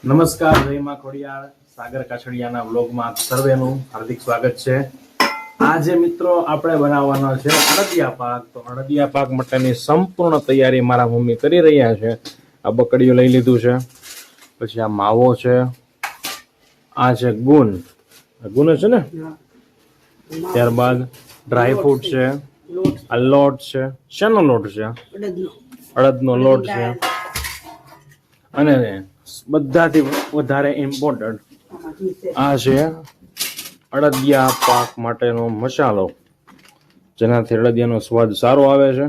નમસ્કાર, જય માં ખોડિયાર. સાગર કાછડિયાના વ્લોગમાં સર્વેનું હાર્દિક સ્વાગત છે. આજે મિત્રો આપણે બનાવવાનો છે અડદિયા પાક. તો અડદિયા પાક માટેની સંપૂર્ણ તૈયારી મારા મમ્મી કરી રહ્યા છે. આ બકડીઓ લઈ લીધું છે, પછી આ માવો છે, આ છે ગુણ છે ને, ત્યારબાદ ડ્રાયફ્રૂટ છે, આ લોટ છે. શેનો લોટ છે? અડદનો લોટ છે. અને બધાથી વધારે ઇમ્પોર્ટન્ટ આ છે અડદિયા પાક માટેનો મસાલો, જેનાથી અડદિયાનો સ્વાદ સારો આવે છે.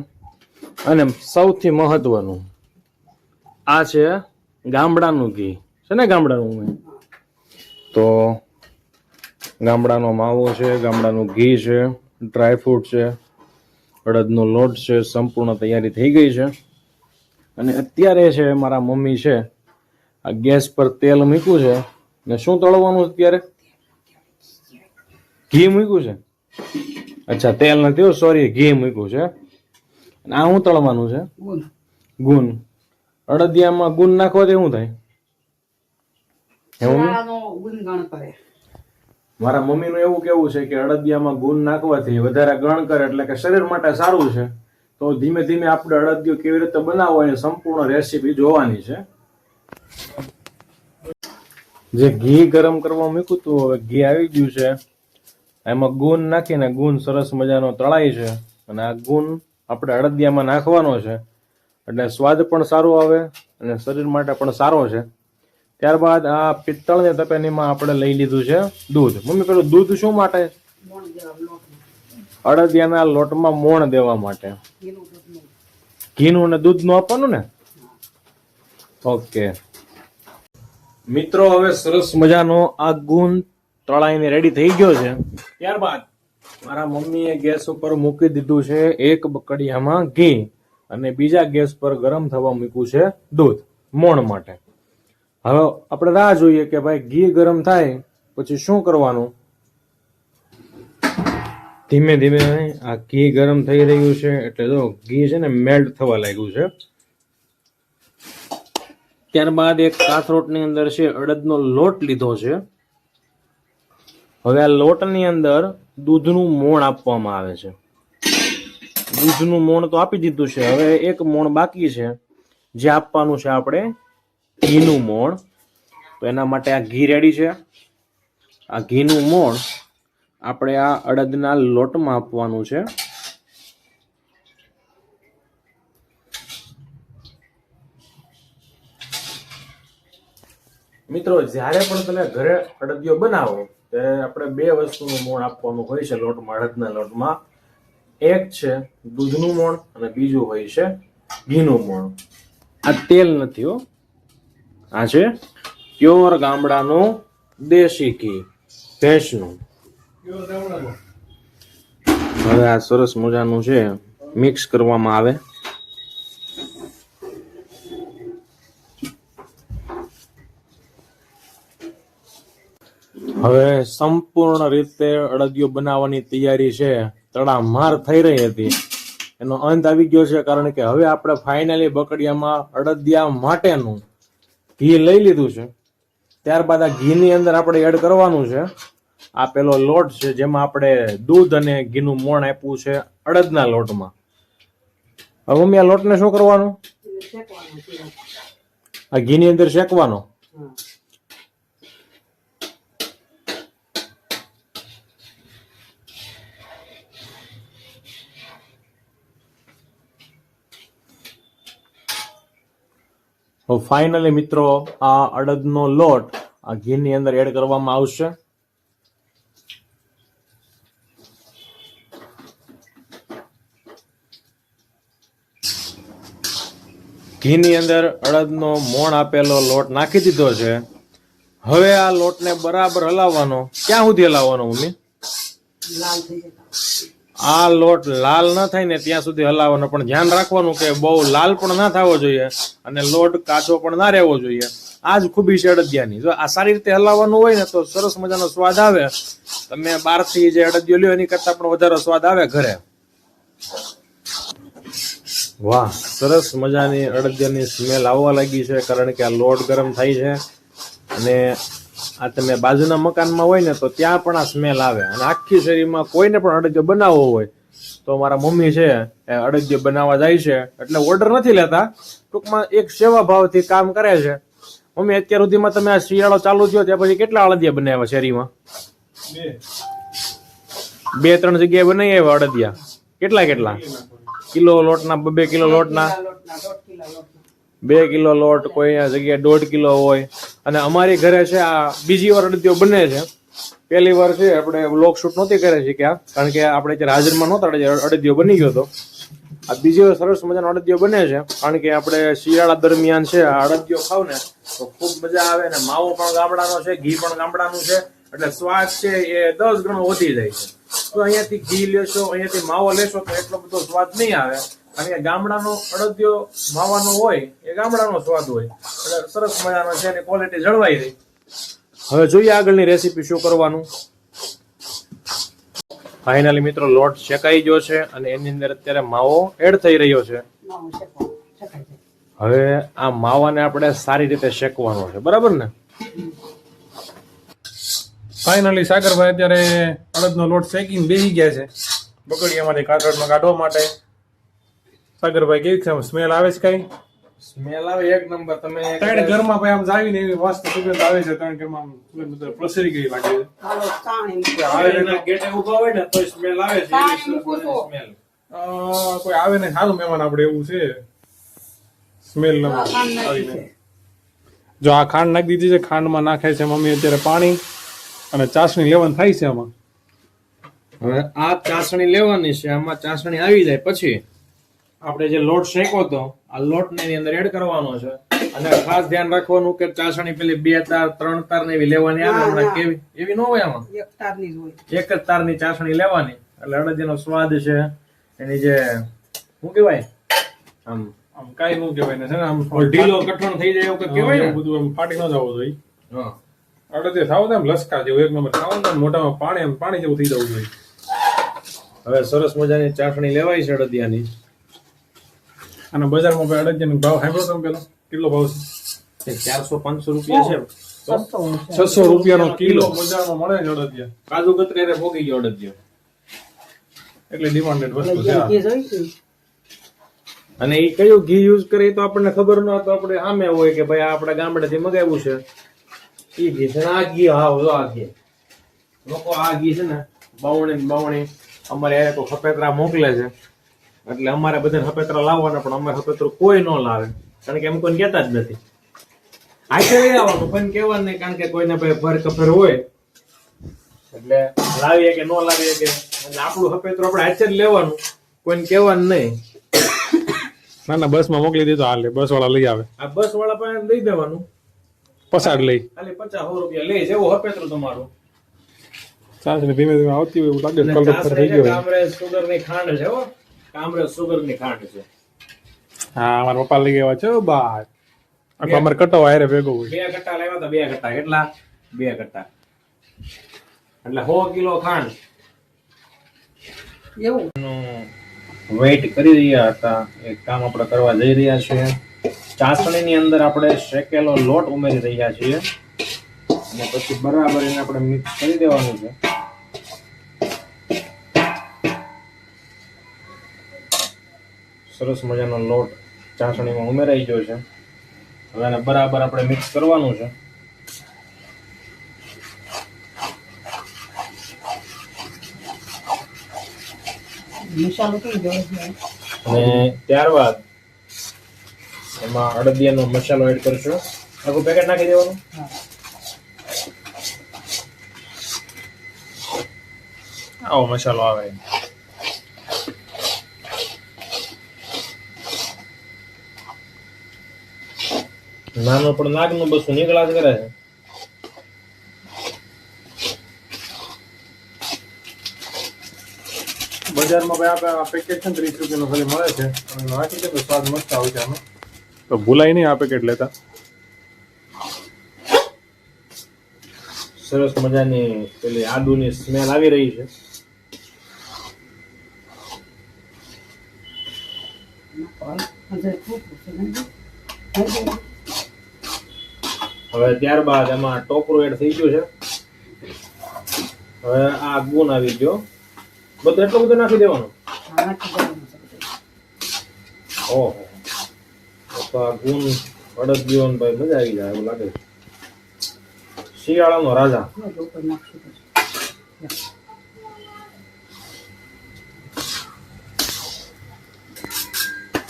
અને સૌથી મહત્વનું આ છે ગામડાનું ઘી છે ને, ગામડાનું. તો ગામડાનો માવો છે, ગામડાનું ઘી છે, ડ્રાયફ્રૂટ છે, અડદનો લોટ છે. સંપૂર્ણ તૈયારી થઈ ગઈ છે. અને અત્યારે છે મારા મમ્મી છે આ ગેસ પર તેલ મૂક્યું છે ને શું તળવાનું અત્યારે? ઘી મૂક્યું છે. અચ્છા, તેલ નથી, સોરી, ઘી મૂક્યું છે. અને આ શું તળવાનું છે? ગુણ. અડદિયામાં ગુણ નાખવાથી શું થાય? મારા મમ્મીનું એવું કેવું છે કે અડદિયામાં ગુણ નાખવાથી વધારે ગણ કરે, એટલે કે શરીર માટે સારું છે. તો ધીમે ધીમે આપણે અડદિયું કેવી રીતે બનાવવો એની સંપૂર્ણ રેસીપી જોવાની છે. જે ઘી ગરમ કરવા મૂક્યું હતું, હવે ઘી આવી ગયું છે. એમાં ગુણ નાખીને ગુણ સરસ મજાનો તળાય છે. અને આ ગુણ આપણે અડદિયામાં નાખવાનો છે, એટલે સ્વાદ પણ સારો આવે અને શરીર માટે પણ સારો છે. ત્યારબાદ આ પિત્તળની તપેલીમાં આપણે લઈ લીધું છે દૂધ. મમ્મી, પેલું દૂધ શું માટે? અડદિયાના લોટમાં મોણ દેવા માટે. ઘીનું અને દૂધનું આપવાનું ને? ઓકે મિત્રો, હવે સરસ મજાનો આ ગુણ તળાઈને રેડી થઈ ગયો છે. ત્યારબાદ મારા મમ્મીએ ગેસ ઉપર મૂકી દીધું છે એક બકડિયામાં ઘી, અને બીજા ગેસ પર ગરમ થવા મૂક્યું છે દૂધ મોણ માટે. હવે આપણે રાહ જોઈએ કે ભાઈ ઘી ગરમ થાય પછી શું કરવાનું. ધીમે ધીમે આ ઘી ગરમ થઈ રહ્યું છે, એટલે જો ઘી છે ને મેલ્ટ થવા લાગ્યું છે. ત્યારબાદ એક કાથરોટની અંદર છે અડદનો લોટ લીધો છે. હવે આ લોટની અંદર દૂધનું મોણ આપવામાં આવે છે. દૂધનું મોણ તો આપી દીધું છે, હવે એક મોણ બાકી છે, જે આપવાનું છે આપણે ઘીનું મોણ. તો એના માટે આ ઘી રેડી છે. આ ઘીનું મોણ આપણે આ અડદના લોટમાં આપવાનું છે. મિત્રો, જ્યારે પણ તમે ઘરે અડદિયો બનાવો ત્યારે આપણે બે વસ્તુનું મોણ આપવાનું હોય છે લોટમાં, અડદના લોટમાં. એક છે દૂધનું મોણ અને બીજું હોય છે ઘીનું મોણ. આ તેલ નથી હો, આ છે પ્યોર ગામડાનું દેશી ઘી, ભેંસનું. હવે આ સરસ મજાનું છે મિક્સ કરવામાં આવે. હવે સંપૂર્ણ રીતે અડદિયો બનાવવાની તૈયારી છે. તડામાર થઈ રહી હતી, એનો અંત આવી ગયો છે, કારણ કે હવે આપણે ફાઇનલી બકડિયામાં અડદિયા માટેનું ઘી લઈ લીધું છે. ત્યારબાદ આ ઘીની અંદર આપણે એડ કરવાનું છે આ પેલો લોટ છે, જેમાં આપણે દૂધ અને ઘીનું મોણ આપ્યું છે અડદના લોટમાં. હવે મમ્મી, આ લોટને શું કરવાનું? આ ઘીની અંદર શેકવાનો. ફાઇનલી મિત્રો, આ અડદનો લોટ આ ઘીની અંદર એડ કરવામાં આવશે. ઘીની અંદર અડદનો મોણ આપેલો લોટ નાખી દીધો છે. હવે આ લોટને બરાબર હલાવવાનો. ક્યાં સુધી હલાવવાનો મમ્મી? આ લોટ લાલ ન થાય ને ત્યાં સુધી હલાવવાનો, પણ ધ્યાન રાખવાનું કે બહુ લાલ પણ ના થવો જોઈએ અને લોટ કાચો પણ ના રહેવો જોઈએ. આ જ ખૂબી છે અડદિયાની. જો આ સારી રીતે હલાવવાનું હોય ને તો સરસ મજાનો સ્વાદ આવે. તમે બહારથી જે અડદિયો લ્યો એની કરતા પણ વધારે સ્વાદ આવે ઘરે. વાહ, સરસ મજાની અડદિયાની સ્મેલ આવવા લાગી છે, કારણ કે આ લોટ ગરમ થાય છે અને આ તમે બાજુના મકાનમાં હોય ને તો ત્યાં પણ આ સ્મેલ આવે. અને આખી શેરીમાં કોઈને પણ અડદિયો બનાવવો હોય તો મારા મમ્મી છે એ અડદિયો બનાવવા જાય છે, એટલે ઓર્ડર નથી લેતા, ટૂંકમાં એક સેવા ભાવથી કામ કરે છે. મમ્મી, અત્યાર સુધીમાં તમે આ શિયાળો ચાલુ થયો ત્યાં પછી કેટલા અડદિયા બનાવ્યા શેરીમાં? 2-3 જગ્યાએ બનાવી આવ્યા અડદિયા. કેટલા કિલો લોટના? 2 કિલો લોટના, 2 કિલો લોટ, કોઈ જગ્યાએ 1.5 કિલો હોય. અને અમારી ઘરે છે આ બીજી વાર અડદિયો બને છે. પહેલી વાર છે આપણે વ્લોગ શૂટ નહોતી કરી શક્યા કારણ કે આપણે જ્યારે હાજરમાં નહોતા, અડદિયો બની ગયો હતો. આ બીજી વાર સરસ મજાનો અડદિયો બને છે કારણ કે આપણે શિયાળા દરમિયાન છે આ અડદિયો ખાવ ને તો ખૂબ મજા આવે. ને માવો પણ ગામડાનો છે, ઘી પણ ગામડાનું છે, એટલે સ્વાદ છે એ 10 ગણો વધી જાય છે. તો અહીંયાથી ઘી લેશો, અહીંયાથી માવો લેશો તો એટલો બધો સ્વાદ નહીં આવે, કારણ કે ગામડાનો અડદિયો માવાનો હોય એ ગામડાનો સ્વાદ હોય, એટલે સરસ મજાનો છે એની ક્વોલિટી જળવાઈ રહી. હવે જોઈએ આગળની રેસીપી શું કરવાનું. ફાઇનલી મિત્રો લોટ શેકાઈ ગયો છે અને એની અંદર અત્યારે માવો એડ થઈ રહ્યો છે. હવે આ માવાને આપણે સારી રીતે શેકવાનો છે, બરાબર ને? ફાઇનલી સાગરભાઈ અત્યારે અડદનો લોટ શેકીને બેસી ગયા છે બકડીયામાંથી કાકડમાં કાઢવા માટે. સાગરભાઈ, કેવી છે સ્મેલ આવે છે? કઈ સ્મેલ આવે એક નંબર. તમે ત્રણ ઘરમાં ભાઈ આમ જાવીને એવી મસ્ત સુગંધ આવે છે. ત્રણ ઘરમાં આમ સુગંધ પ્રસરી ગઈ લાગે છે. ગેટે ઊભા હોય ને તો સ્મેલ આવે છે. સ્મેલ કોઈ આવે ને સારું મહેમાન આપણે એવું છે સ્મેલ ન આવીને. જો આ ખાંડ નાખી દીધી છે, ખાંડમાં નાખે છે મમ્મી અત્યારે પાણી અને ચાસણી લેવાનું થાય છે આમાં. હવે આ ચાસણી લેવાની છે, આમાં ચાસણી આવી જાય પછી આપણે જે લોટ શેકો તો આ લોટ ને એની અંદર એડ કરવાનો છે. અને ખાસ ધ્યાન રાખવાનું કે ચાસણી પેલી 2 તાર 3 તાર ને એવી લેવાની આવે. હમણાં કેવી એવી ન હોય, આમાં એક જ તારની ચાસણી લેવાની, એટલે અડદિયાનો સ્વાદ છે એની જે શું કહેવાય આમ આમ કાઈ ન કહેવાય ને છે ને, આમ ઢીલો કઠણ થઈ જાય એવું કહેવાય ને, બધું આમ ફાટી ન જવું જોઈએ. હા, અડદિયા થાવ ને લસકા જેવું એક નંબર ખાવ ને મોઢામાં પાણી જેવું થઈ જવું જોઈએ. હવે સરસ મજાની ચાસણી લેવાય છે અડદિયાની. અને બજારમાં ભાઈ અડદિયાનો ભાવ સાંભળો તમે પેલો કેટલો ભાવ છે? 400-500 રૂપિયા છે. 600 રૂપિયાનો કિલો બજારમાં મળે છે અડદિયા. કાજુ કતરી ભોગી ગયો અડદિયો, એટલે ડિમાન્ડેડ વસ્તુ છે. અને એ કયું ઘી યુઝ કરે તો આપણને ખબર ન હોય તો આપણે સામે હોય કે ભાઈ આપણે ગામડેથી મગાવ્યું છે એ ઘી છે. આ ઘી આ ઘી લોકો આ ઘી છે ને બાવણી અમારે યારે કોઈ હપેતરા મોકલે છે, એટલે અમારે બધા હપેતરા લાવવાના, પણ અમારે હપેતરું કોઈ ન લાવે કારણ કે એમ કોઈ કહેતા જ નથી. આખે લઈ આવવાનું, કોઈને કહેવાનું નહીં, કારણ કે કોઈને ભાઈ ભર કફેર હોય એટલે લાવીએ કે ન લાવીએ કે, એટલે આપણું હપેતરું આપણે હાથે જ લેવાનું, કોઈને કહેવાનું નહીં. ના બસમાં મોકલી દીધો, હાલે બસ વાળા લઈ આવે. આ બસ વાળા પાસે દઈ દેવાનું, પસાડ લઈ ખાલી 50-100 રૂપિયા લે છે. એવું હપેતરું તમારું ચાલશે. ધીમે ધીમે આવતી હોય એવું લાગે. કલર થઈ ગયો. કામરેજ સુગર ની ખાંડ છે, હો કામરેજ સુગર ની ખાંડ છે. હા, અમારા પપ્પા લઈ ગયા છે બાર. અમારે કટો આયરે ભેગો હોય. 2 કટ્ટા લેવા તો 2 કટ્ટા કેટલા? 2 કટ્ટા એટલે 100 કિલો ખાંડ. એવું વેઇટ કરી રહ્યા હતા, એક કામ આપણે કરવા જઈ રહ્યા છીએ. ચાસણી ની અંદર આપણે શેકેલો લોટ ઉમેરી રહ્યા છીએ અને પછી બરાબર એને આપણે મિક્સ કરી દેવાનું છે. સરસ મજાનો લોટ ચાસણીમાં ઉમેરાઈ ગયો છે. હવે એને બરાબર આપણે મિક્સ કરવાનું છે. અને ત્યારબાદ એમાં અડદિયાનો મસાલો એડ કરશો. આખું પેકેટ નાખી દેવાનું. આવો મસાલો આવે. નાનો પણ નાગનું બસું નીકળા જ કરે છે. બજારમાં ભાઈ આપણે પેકેટ છે 30 રૂપિયાનું ખાલી મળે છે, અને નાખી દે તો સ્વાદ મસ્ત આવે છે આમાં. તો ભૂલાય નહીં આ પેકેટ લેતા. સરસ મજાની પેલી આદુની સ્મેલ આવી રહી છે. હવે ત્યારબાદ એમાં ટોપરું એડ થઈ ગયું છે. હવે આ ગુણ આવી ગયો. બધું એટલું બધું નાખી દેવાનું. ઓહો, તો આ ગુણ અડદિયો ને ભાઈ મજા આવી જાય એવું લાગે છે. શિયાળાનો રાજા.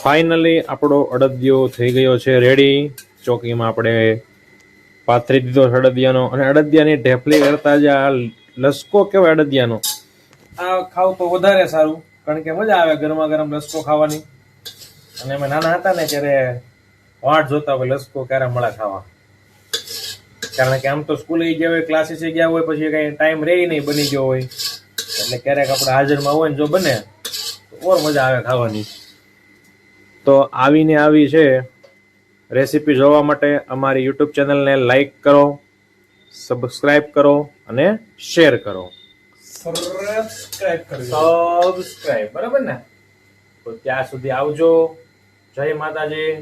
ફાઇનલી આપણો અડદિયો થઈ ગયો છે રેડી. ચોકીમાં આપણે પાથરી દીધો છે અડદિયાનો, અને અડદિયાની ઢેફલી કરતા જે આ લસકો કહેવાય અડદિયાનો, આ ખાવ તો વધારે સારું, કારણ કે મજા આવે ગરમા ગરમ લસકો ખાવાની. અને અમે નાના હતા ને ત્યારે વાટ જોતા હોય લસકો ક્યારે મળે ખાવા, કારણ કે આમ તો સ્કૂલે ગયા હોય, ક્લાસીસે ગયા હોય, પછી કઈ ટાઈમ રહે નહીં, બની ગયો હોય, એટલે ક્યારેક આપણે હાજરમાં હોય ને જો બને તો ઓર મજા આવે ખાવાની. તો આવીને આવી છે રેસીપી જોવા માટે અમારી યુટ્યુબ ચેનલને લાઈક કરો, સબસ્ક્રાઇબ કરો અને શેર કરો. સબસ્ક્રાઇબ, બરાબર ને? તો ત્યાં સુધી આવજો. જય માતાજી.